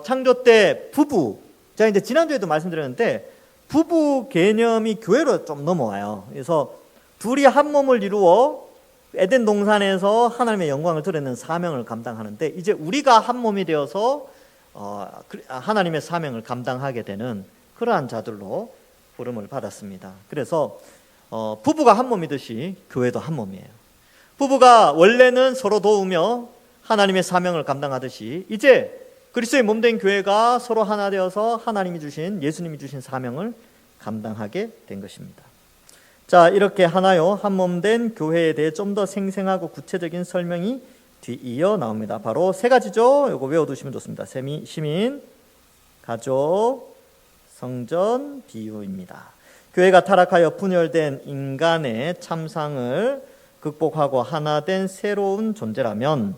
창조 때 부부, 제가 이제 지난주에도 말씀드렸는데 부부 개념이 교회로 좀 넘어와요. 그래서 둘이 한 몸을 이루어 에덴 동산에서 하나님의 영광을 드러내는 사명을 감당하는데, 이제 우리가 한 몸이 되어서 하나님의 사명을 감당하게 되는 그러한 자들로 부름을 받았습니다. 그래서 부부가 한 몸이듯이 교회도 한 몸이에요. 부부가 원래는 서로 도우며 하나님의 사명을 감당하듯이 이제 그리스도의 몸된 교회가 서로 하나 되어서 예수님이 주신 사명을 감당하게 된 것입니다. 자, 이렇게 하나요 한 몸된 교회에 대해 좀 더 생생하고 구체적인 설명이 뒤이어 나옵니다. 바로 세 가지죠. 이거 외워두시면 좋습니다. 시민, 가족, 성전, 비유입니다. 교회가 타락하여 분열된 인간의 참상을 극복하고 하나 된 새로운 존재라면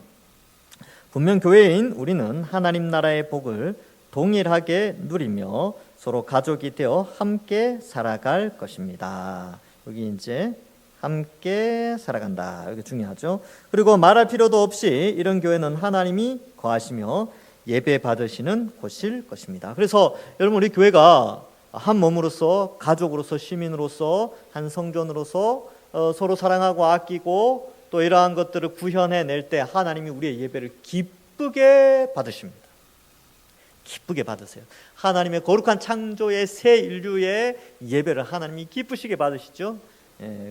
분명 교회인 우리는 하나님 나라의 복을 동일하게 누리며 서로 가족이 되어 함께 살아갈 것입니다. 여기 이제 함께 살아간다. 이게 중요하죠. 그리고 말할 필요도 없이 이런 교회는 하나님이 거하시며 예배 받으시는 곳일 것입니다. 그래서 여러분, 우리 교회가 한 몸으로서, 가족으로서, 시민으로서, 한 성전으로서 서로 사랑하고 아끼고 또 이러한 것들을 구현해낼 때 하나님이 우리의 예배를 기쁘게 받으십니다. 기쁘게 받으세요. 하나님의 거룩한 창조의 새 인류의 예배를 하나님이 기쁘시게 받으시죠.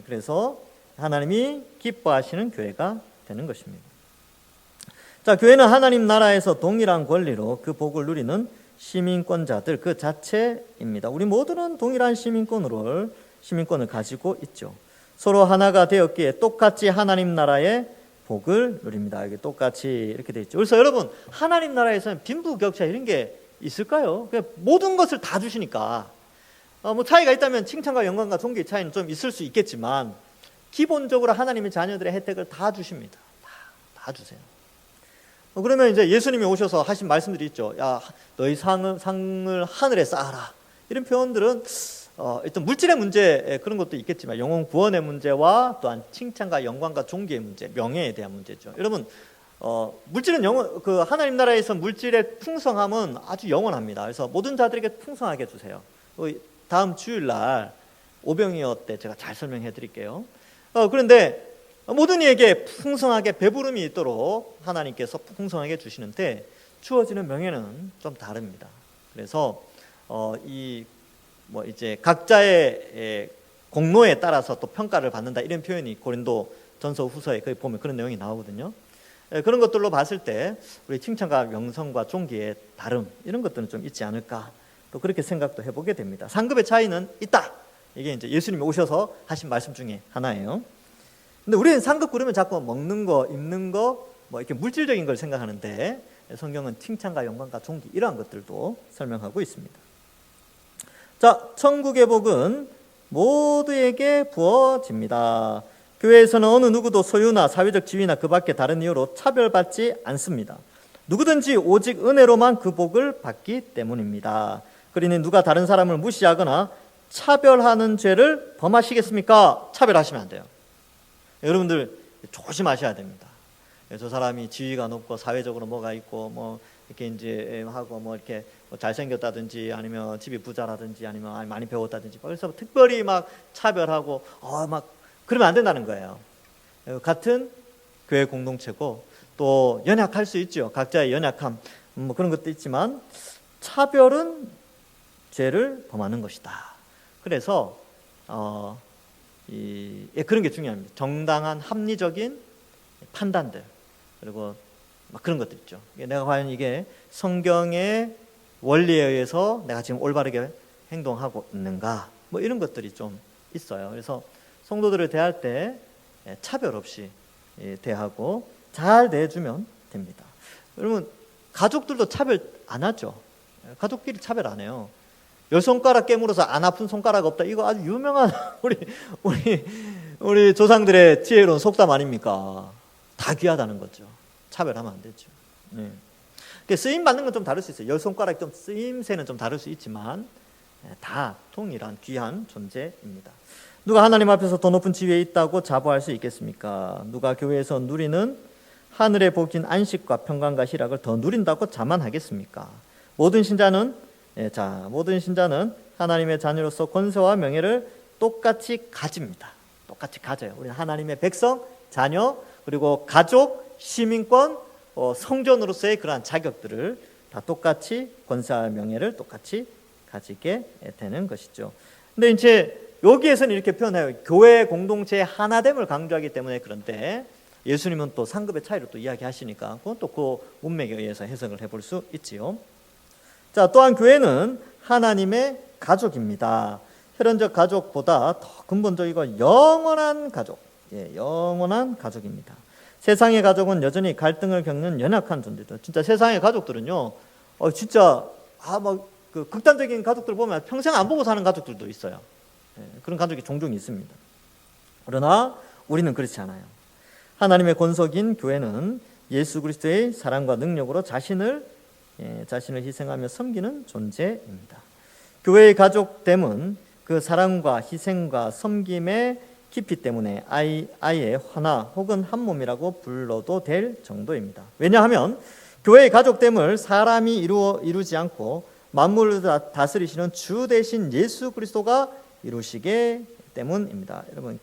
그래서 하나님이 기뻐하시는 교회가 되는 것입니다. 자, 교회는 하나님 나라에서 동일한 권리로 그 복을 누리는 시민권자들 그 자체입니다. 우리 모두는 동일한 시민권을 가지고 있죠. 서로 하나가 되었기에 똑같이 하나님 나라의 복을 누립니다. 이게 똑같이 이렇게 되어 있죠. 그래서 여러분, 하나님 나라에서는 빈부격차 이런 게 있을까요? 그냥 모든 것을 다 주시니까 뭐 차이가 있다면 칭찬과 영광과 존귀의 차이는 좀 있을 수 있겠지만 기본적으로 하나님의 자녀들의 혜택을 다 주십니다. 다 주세요. 그러면 이제 예수님이 오셔서 하신 말씀들이 있죠. 야, 너희 상을 하늘에 쌓아라. 이런 표현들은 일단 물질의 문제 그런 것도 있겠지만 영혼 구원의 문제와 또한 칭찬과 영광과 존귀의 문제, 명예에 대한 문제죠. 여러분, 물질은 하나님 나라에서 물질의 풍성함은 아주 영원합니다. 그래서 모든 자들에게 풍성하게 주세요. 다음 주일날 오병이어 때 제가 잘 설명해 드릴게요. 그런데 모든 이에게 풍성하게 배부름이 있도록 하나님께서 풍성하게 주시는데 주어지는 명예는 좀 다릅니다. 그래서 이제 각자의 공로에 따라서 또 평가를 받는다, 이런 표현이 고린도 전서 후서에 거기 보면 그런 내용이 나오거든요. 그런 것들로 봤을 때 우리 칭찬과 명성과 존귀의 다름, 이런 것들은 좀 있지 않을까, 또 그렇게 생각도 해보게 됩니다. 상급의 차이는 있다. 이게 이제 예수님이 오셔서 하신 말씀 중에 하나예요. 근데 우리는 상급 그러면 자꾸 먹는 거, 입는 거, 뭐 이렇게 물질적인 걸 생각하는데 성경은 칭찬과 영광과 존귀 이러한 것들도 설명하고 있습니다. 자, 천국의 복은 모두에게 부어집니다. 교회에서는 어느 누구도 소유나 사회적 지위나 그 밖에 다른 이유로 차별받지 않습니다. 누구든지 오직 은혜로만 그 복을 받기 때문입니다. 그러니 누가 다른 사람을 무시하거나 차별하는 죄를 범하시겠습니까? 차별하시면 안 돼요. 여러분들 조심하셔야 됩니다. 저 사람이 지위가 높고 사회적으로 뭐가 있고 뭐 이렇게 이제 하고 뭐 이렇게 뭐 잘생겼다든지 아니면 집이 부자라든지 아니면 많이 배웠다든지 그래서 특별히 막 차별하고 막 그러면 안 된다는 거예요. 같은 교회 공동체고 또 연약할 수 있죠. 각자의 연약함 뭐 그런 것도 있지만 차별은 죄를 범하는 것이다. 그래서 그런 게 중요합니다. 정당한 합리적인 판단들 그리고 막 그런 것들 있죠. 내가 과연 이게 성경의 원리에 의해서 내가 지금 올바르게 행동하고 있는가 뭐 이런 것들이 좀 있어요. 그래서 성도들을 대할 때 차별 없이 대하고 잘 대해주면 됩니다. 여러분 가족들도 차별 안 하죠. 가족끼리 차별 안 해요. 10손가락 깨물어서 안 아픈 손가락 없다. 이거 아주 유명한 우리 조상들의 지혜로운 속담 아닙니까? 다 귀하다는 거죠. 차별하면 안 되죠. 네. 쓰임 받는 건 좀 다를 수 있어요. 10손가락 좀 쓰임새는 좀 다를 수 있지만 다 동일한 귀한 존재입니다. 누가 하나님 앞에서 더 높은 지위에 있다고 자부할 수 있겠습니까? 누가 교회에서 누리는 하늘의 복인 안식과 평강과 희락을 더 누린다고 자만하겠습니까? 모든 신자는 하나님의 자녀로서 권세와 명예를 똑같이 가집니다. 똑같이 가져요. 우리는 하나님의 백성, 자녀, 그리고 가족, 시민권, 성전으로서의 그러한 자격들을 다 똑같이 권세와 명예를 똑같이 가지게 되는 것이죠. 근데 이제 여기에서는 이렇게 표현해요. 교회 공동체의 하나됨을 강조하기 때문에 그런데 예수님은 또 상급의 차이로 또 이야기하시니까 그건 또 그 문맥에 의해서 해석을 해볼 수 있지요. 자, 또한 교회는 하나님의 가족입니다. 혈연적 가족보다 더 근본적이고 영원한 가족, 영원한 가족입니다. 세상의 가족은 여전히 갈등을 겪는 연약한 존재들. 진짜 세상의 가족들은요, 진짜 그 극단적인 가족들 보면 평생 안 보고 사는 가족들도 있어요. 그런 가족이 종종 있습니다. 그러나 우리는 그렇지 않아요. 하나님의 권속인 교회는 예수 그리스도의 사랑과 능력으로 자신을 희생하며 섬기는 존재입니다. 교회의 가족됨은 그 사랑과 희생과 섬김의 깊이 때문에 아이의 하나 혹은 한 몸이라고 불러도 될 정도입니다. 왜냐하면 교회의 가족됨을 사람이 이루지 않고 만물을 다스리시는 주 대신 예수 그리스도가 이루시게 때문입니다. 여러분,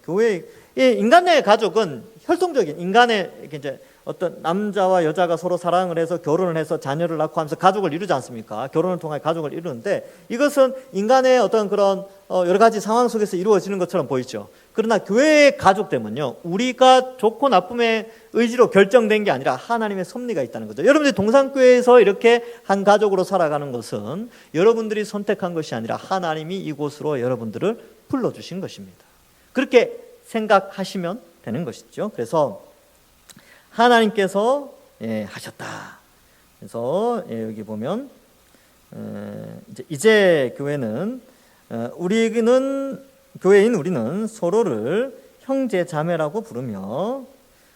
인간의 가족은 혈통적인 인간의 이제 어떤 남자와 여자가 서로 사랑을 해서 결혼을 해서 자녀를 낳고 하면서 가족을 이루지 않습니까? 결혼을 통해 가족을 이루는데 이것은 인간의 어떤 그런 여러 가지 상황 속에서 이루어지는 것처럼 보이죠. 그러나 교회의 가족됨은요, 우리가 좋고 나쁨의 의지로 결정된 게 아니라 하나님의 섭리가 있다는 거죠. 여러분들이 동산교회에서 이렇게 한 가족으로 살아가는 것은 여러분들이 선택한 것이 아니라 하나님이 이곳으로 여러분들을 불러주신 것입니다. 그렇게 생각하시면 되는 것이죠. 그래서 하나님께서 하셨다. 그래서 여기 보면 이제 교회는 교회인 우리는 서로를 형제 자매라고 부르며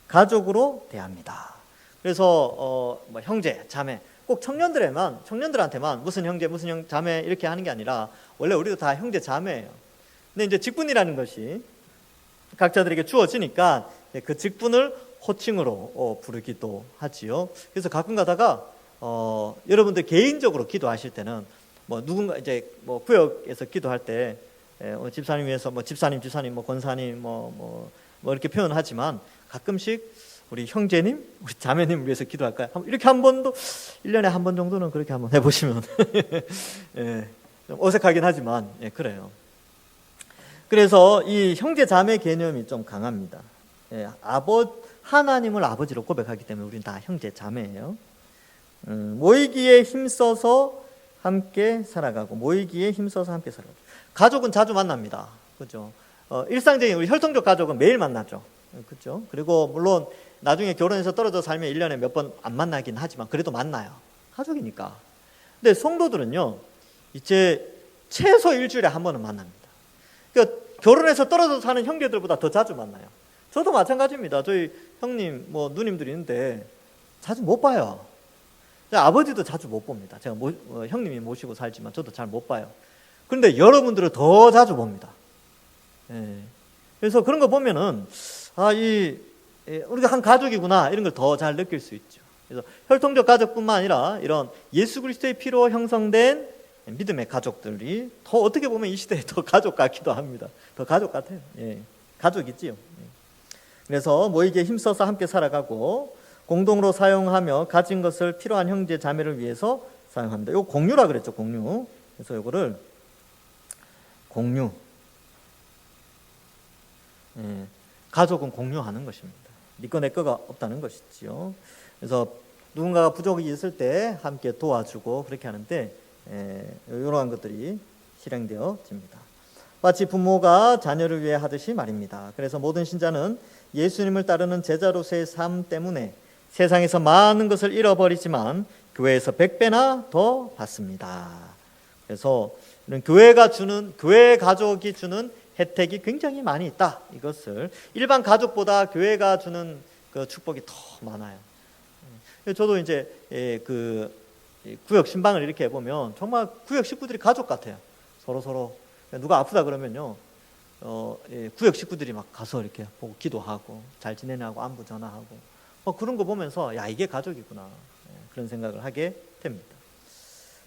가족으로 대합니다. 그래서 형제 자매 꼭 청년들한테만 무슨 형제 무슨 자매 이렇게 하는 게 아니라 원래 우리도 다 형제 자매예요. 근데 이제 직분이라는 것이 각자들에게 주어지니까 그 직분을 호칭으로 부르기도 하지요. 그래서 가끔 가다가 여러분들 개인적으로 기도하실 때는 누군가 이제 구역에서 기도할 때 집사님 위해서 집사님, 권사님 이렇게 표현하지만 가끔씩 우리 형제님, 우리 자매님 위해서 기도할까요? 이렇게 한 번도 1년에 한 번 정도는 그렇게 한번 해보시면 좀 어색하긴 하지만 그래요. 그래서 이 형제 자매 개념이 좀 강합니다. 하나님을 아버지로 고백하기 때문에 우리는 다 형제 자매예요. 모이기에 힘써서 함께 살아가고 가족은 자주 만납니다. 그렇죠? 일상적인 우리 혈통적 가족은 매일 만나죠. 그렇죠? 그리고 물론 나중에 결혼해서 떨어져 살면 1년에 몇 번 안 만나긴 하지만 그래도 만나요. 가족이니까. 근데 성도들은요, 이제 최소 일주일에 한 번은 만납니다. 그러니까 결혼해서 떨어져 사는 형제들보다 더 자주 만나요. 저도 마찬가지입니다. 저희 형님, 누님들이 있는데 자주 못 봐요. 아버지도 자주 못 봅니다. 제가 형님이 모시고 살지만 저도 잘 못 봐요. 그런데 여러분들은 더 자주 봅니다. 그래서 그런 거 보면은 우리가 한 가족이구나 이런 걸 더 잘 느낄 수 있죠. 그래서 혈통적 가족뿐만 아니라 이런 예수 그리스도의 피로 형성된 믿음의 가족들이 더 어떻게 보면 이 시대에 더 가족 같기도 합니다. 더 가족 같아요. 예, 가족이지요. 그래서 모이기에 힘써서 함께 살아가고 공동으로 사용하며 가진 것을 필요한 형제 자매를 위해서 사용합니다. 이거 공유라 그랬죠. 공유. 그래서 이거를 공유. 예, 가족은 공유하는 것입니다. 네 거 내 거가 없다는 것이지요. 그래서 누군가가 부족이 있을 때 함께 도와주고 그렇게 하는데 이러한 것들이 실행되어집니다. 마치 부모가 자녀를 위해 하듯이 말입니다. 그래서 모든 신자는 예수님을 따르는 제자로서의 삶 때문에 세상에서 많은 것을 잃어버리지만 교회에서 100배나 더 받습니다. 그래서 이런 교회 가족이 주는 혜택이 굉장히 많이 있다. 이것을 일반 가족보다 교회가 주는 그 축복이 더 많아요. 저도 이제 그 구역 신방을 이렇게 해보면 정말 구역 식구들이 가족 같아요. 서로 누가 아프다 그러면요, 구역 식구들이 막 가서 이렇게 보고 기도하고 잘 지내냐고 안부 전화하고 그런 거 보면서 야, 이게 가족이구나, 그런 생각을 하게 됩니다.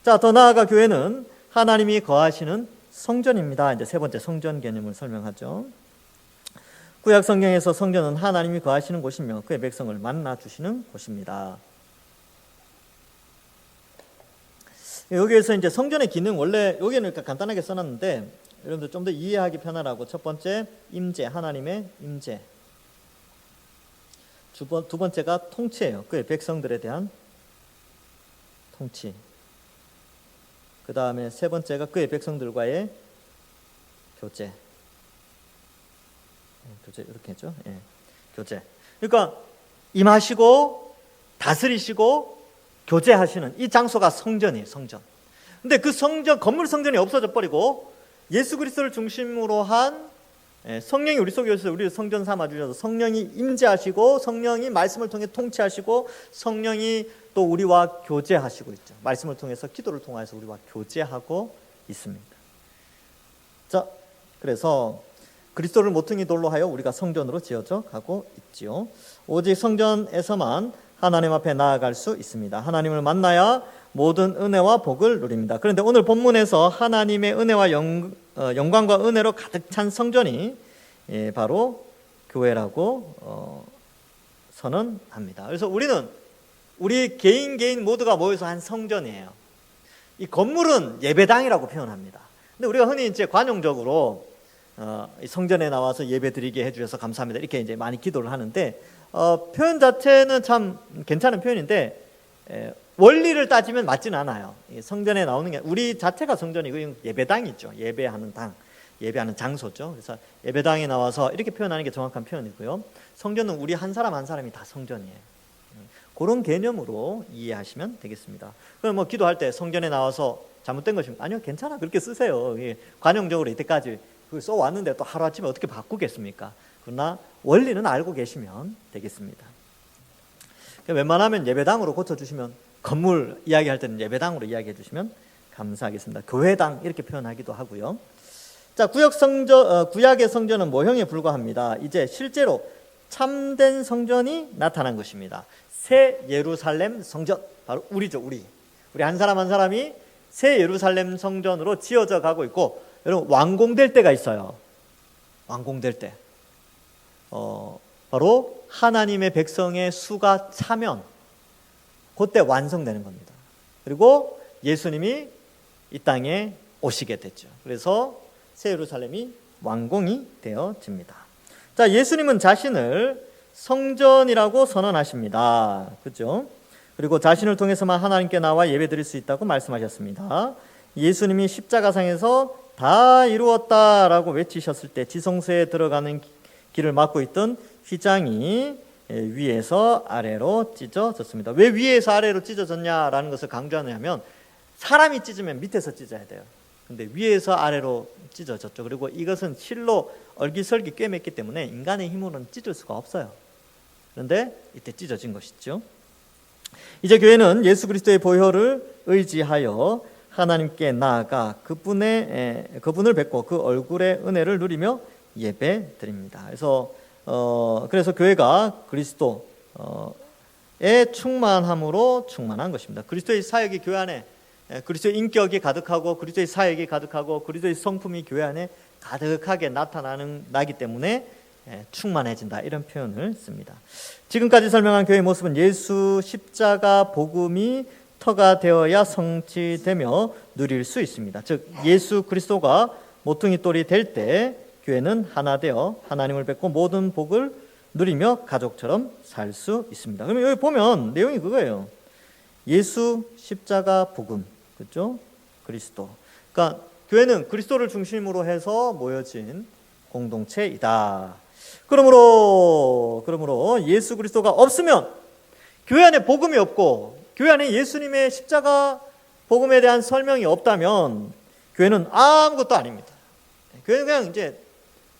자, 더 나아가 교회는 하나님이 거하시는 성전입니다. 이제 세 번째 성전 개념을 설명하죠. 구약 성경에서 성전은 하나님이 거하시는 곳이며 그의 백성을 만나 주시는 곳입니다. 여기에서 이제 성전의 기능, 원래 여기는 간단하게 써놨는데 여러분들 좀 더 이해하기 편하라고 첫 번째 임재, 하나님의 임재. 두 번째가 통치예요. 그의 백성들에 대한 통치. 그 다음에 세 번째가 그의 백성들과의 교제. 교제 이렇게 했죠. 예, 교제. 그러니까 임하시고 다스리시고 교제하시는 이 장소가 성전이에요. 성전. 근데 그 건물 성전이 없어져 버리고 예수 그리스도를 중심으로 한 성령이 우리 속에 오셔서 우리를 성전 삼아 주셔서 성령이 임재하시고 성령이 말씀을 통해 통치하시고 성령이 또 우리와 교제하시고 있죠. 말씀을 통해서 기도를 통해서 우리와 교제하고 있습니다. 자, 그래서 그리스도를 모퉁이 돌로 하여 우리가 성전으로 지어져 가고 있지요. 오직 성전에서만 하나님 앞에 나아갈 수 있습니다. 하나님을 만나야 모든 은혜와 복을 누립니다. 그런데 오늘 본문에서 하나님의 은혜와 영광과 은혜로 가득 찬 성전이 바로 교회라고 선언합니다. 그래서 우리 개인 모두가 모여서 한 성전이에요. 이 건물은 예배당이라고 표현합니다. 근데 우리가 흔히 이제 관용적으로 성전에 나와서 예배드리게 해주셔서 감사합니다, 이렇게 이제 많이 기도를 하는데 표현 자체는 참 괜찮은 표현인데 원리를 따지면 맞지는 않아요. 성전에 나오는 게 우리 자체가 성전이고 예배당이죠. 예배하는 당, 예배하는 장소죠. 그래서 예배당에 나와서 이렇게 표현하는 게 정확한 표현이고요. 성전은 우리 한 사람 한 사람이 다 성전이에요. 그런 개념으로 이해하시면 되겠습니다. 그럼 뭐 기도할 때 성전에 나와서 잘못된 것입니까? 아니요, 괜찮아, 그렇게 쓰세요. 관용적으로 이때까지 써왔는데 또 하루아침에 어떻게 바꾸겠습니까? 그러나 원리는 알고 계시면 되겠습니다. 웬만하면 예배당으로 고쳐주시면, 건물 이야기할 때는 예배당으로 이야기해 주시면 감사하겠습니다. 교회당 이렇게 표현하기도 하고요. 자, 구약의 성전은 모형에 불과합니다. 이제 실제로 참된 성전이 나타난 것입니다. 새 예루살렘 성전, 바로 우리죠. 우리 한 사람 한 사람이 새 예루살렘 성전으로 지어져 가고 있고, 여러분 완공될 때가 있어요. 완공될 때 바로 하나님의 백성의 수가 차면 그때 완성되는 겁니다. 그리고 예수님이 이 땅에 오시게 됐죠. 그래서 새 예루살렘이 완공이 되어집니다. 자, 예수님은 자신을 성전이라고 선언하십니다. 그렇죠? 그리고 자신을 통해서만 하나님께 나와 예배드릴 수 있다고 말씀하셨습니다. 예수님이 십자가상에서 다 이루었다라고 외치셨을 때 지성소에 들어가는 길을 막고 있던 휘장이 위에서 아래로 찢어졌습니다. 왜 위에서 아래로 찢어졌냐라는 것을 강조하냐면, 사람이 찢으면 밑에서 찢어야 돼요. 근데 위에서 아래로 찢어졌죠. 그리고 이것은 실로 얼기설기 꿰맸기 때문에 인간의 힘으로는 찢을 수가 없어요. 그런데 이때 찢어진 것이죠. 이제 교회는 예수 그리스도의 보혈을 의지하여 하나님께 나아가 그분을 뵙고 그 얼굴의 은혜를 누리며 예배 드립니다. 그래서 교회가 그리스도 충만함으로 충만한 것입니다. 그리스도의 사역이 교회 안에, 그리스도의 인격이 가득하고 그리스도의 사역이 가득하고 그리스도의 성품이 교회 안에 가득하게 나기 때문에 충만해진다, 이런 표현을 씁니다. 지금까지 설명한 교회의 모습은 예수 십자가 복음이 터가 되어야 성취되며 누릴 수 있습니다. 즉 예수 그리스도가 모퉁이 돌이 될 때 교회는 하나 되어 하나님을 뵙고 모든 복을 누리며 가족처럼 살 수 있습니다. 그러면 여기 보면 내용이 그거예요. 예수 십자가 복음, 그렇죠? 그리스도. 그러니까 교회는 그리스도를 중심으로 해서 모여진 공동체이다. 그러므로 예수 그리스도가 없으면, 교회 안에 복음이 없고 교회 안에 예수님의 십자가 복음에 대한 설명이 없다면 교회는 아무것도 아닙니다. 교회는 그냥 이제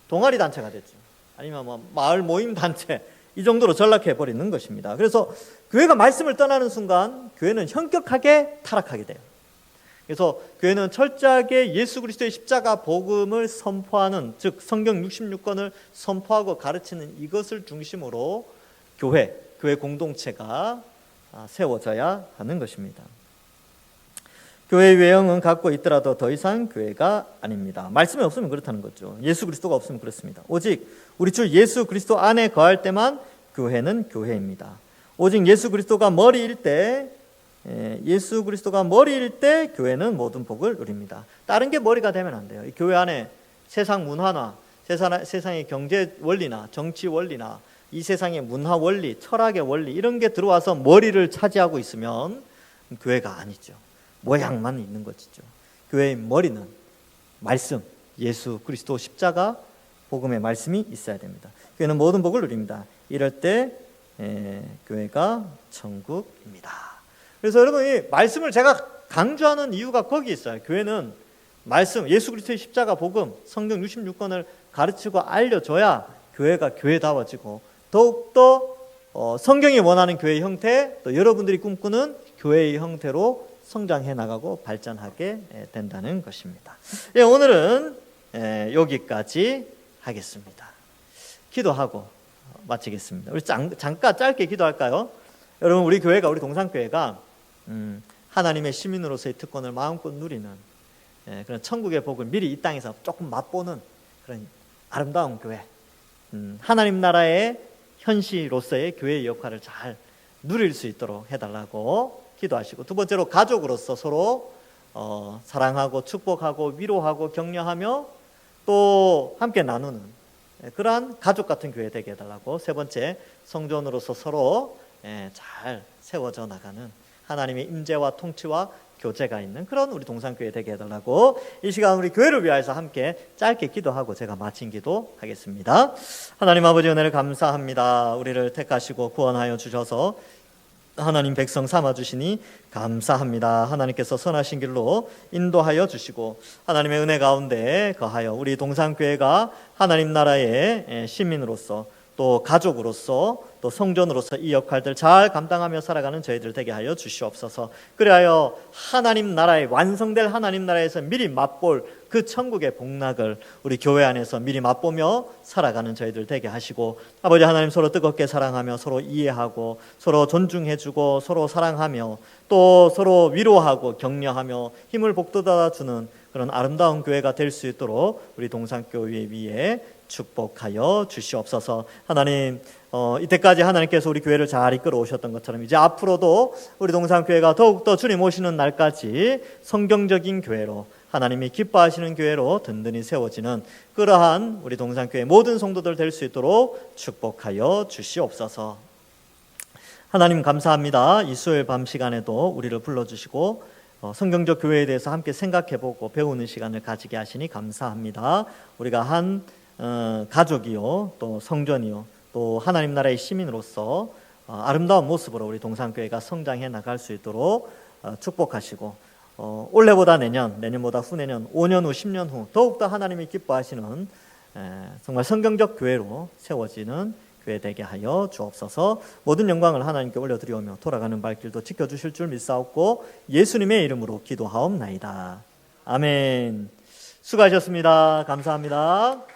동아리 단체가 됐죠. 아니면 뭐 마을 모임 단체, 이 정도로 전락해 버리는 것입니다. 그래서 교회가 말씀을 떠나는 순간 교회는 현격하게 타락하게 돼요. 그래서 교회는 철저하게 예수 그리스도의 십자가 복음을 선포하는, 즉 성경 66권을 선포하고 가르치는 이것을 중심으로 교회 공동체가 세워져야 하는 것입니다. 교회의 외형은 갖고 있더라도 더 이상 교회가 아닙니다. 말씀이 없으면 그렇다는 거죠. 예수 그리스도가 없으면 그렇습니다. 오직 우리 주 예수 그리스도 안에 거할 때만 교회는 교회입니다. 오직 예수 그리스도가 머리일 때 교회는 모든 복을 누립니다. 다른 게 머리가 되면 안 돼요. 이 교회 안에 세상 문화나 세상의 경제 원리나 정치 원리나 이 세상의 문화 원리, 철학의 원리, 이런 게 들어와서 머리를 차지하고 있으면 교회가 아니죠. 모양만 있는 것이죠. 교회의 머리는 말씀, 예수 그리스도 십자가 복음의 말씀이 있어야 됩니다. 교회는 모든 복을 누립니다. 이럴 때 교회가 천국입니다. 그래서 여러분, 이 말씀을 제가 강조하는 이유가 거기 있어요. 교회는 말씀, 예수 그리스도의 십자가 복음, 성경 66권을 가르치고 알려줘야 교회가 교회다워지고 더욱더 성경이 원하는 교회의 형태, 또 여러분들이 꿈꾸는 교회의 형태로 성장해 나가고 발전하게 된다는 것입니다. 오늘은 여기까지 하겠습니다. 기도하고 마치겠습니다. 우리 잠깐 짧게 기도할까요? 여러분, 우리 동산교회가 하나님의 시민으로서의 특권을 마음껏 누리는 그런 천국의 복을 미리 이 땅에서 조금 맛보는 그런 아름다운 교회, 하나님 나라의 현시로서의 교회의 역할을 잘 누릴 수 있도록 해달라고 기도하시고, 두 번째로 가족으로서 서로 사랑하고 축복하고 위로하고 격려하며 또 함께 나누는 그러한 가족 같은 교회 되게 해달라고, 세 번째 성전으로서 서로 잘 세워져 나가는 하나님의 임재와 통치와 교제가 있는 그런 우리 동산교회 되게 해달라고, 이 시간 우리 교회를 위하여서 함께 짧게 기도하고 제가 마친 기도 하겠습니다. 하나님 아버지, 은혜를 감사합니다. 우리를 택하시고 구원하여 주셔서 하나님 백성 삼아주시니 감사합니다. 하나님께서 선하신 길로 인도하여 주시고 하나님의 은혜 가운데 거하여 우리 동산교회가 하나님 나라의 시민으로서 또 가족으로서 또 성전으로서 이 역할들 잘 감당하며 살아가는 저희들 되게 하여 주시옵소서. 그리하여 하나님 나라의 완성될 하나님 나라에서 미리 맛볼 그 천국의 복락을 우리 교회 안에서 미리 맛보며 살아가는 저희들 되게 하시고, 아버지 하나님, 서로 뜨겁게 사랑하며 서로 이해하고 서로 존중해주고 서로 사랑하며 또 서로 위로하고 격려하며 힘을 북돋아주는 그런 아름다운 교회가 될 수 있도록 우리 동산교회 위에 축복하여 주시옵소서. 하나님, 이때까지 하나님께서 우리 교회를 잘 이끌어 오셨던 것처럼 이제 앞으로도 우리 동산교회가 더욱더 주님 오시는 날까지 성경적인 교회로, 하나님이 기뻐하시는 교회로 든든히 세워지는 그러한 우리 동산교회 모든 성도들 될 수 있도록 축복하여 주시옵소서. 하나님 감사합니다. 이 수요일 밤 시간에도 우리를 불러주시고 성경적 교회에 대해서 함께 생각해보고 배우는 시간을 가지게 하시니 감사합니다. 우리가 한 가족이요 또 성전이요 또 하나님 나라의 시민으로서 아름다운 모습으로 우리 동산교회가 성장해 나갈 수 있도록 축복하시고, 올해보다 내년보다 후내년, 5년 후, 10년 후 더욱더 하나님이 기뻐하시는 정말 성경적 교회로 세워지는 교회 되게 하여 주옵소서. 모든 영광을 하나님께 올려드리오며 돌아가는 발길도 지켜주실 줄 믿사옵고 예수님의 이름으로 기도하옵나이다. 아멘. 수고하셨습니다. 감사합니다.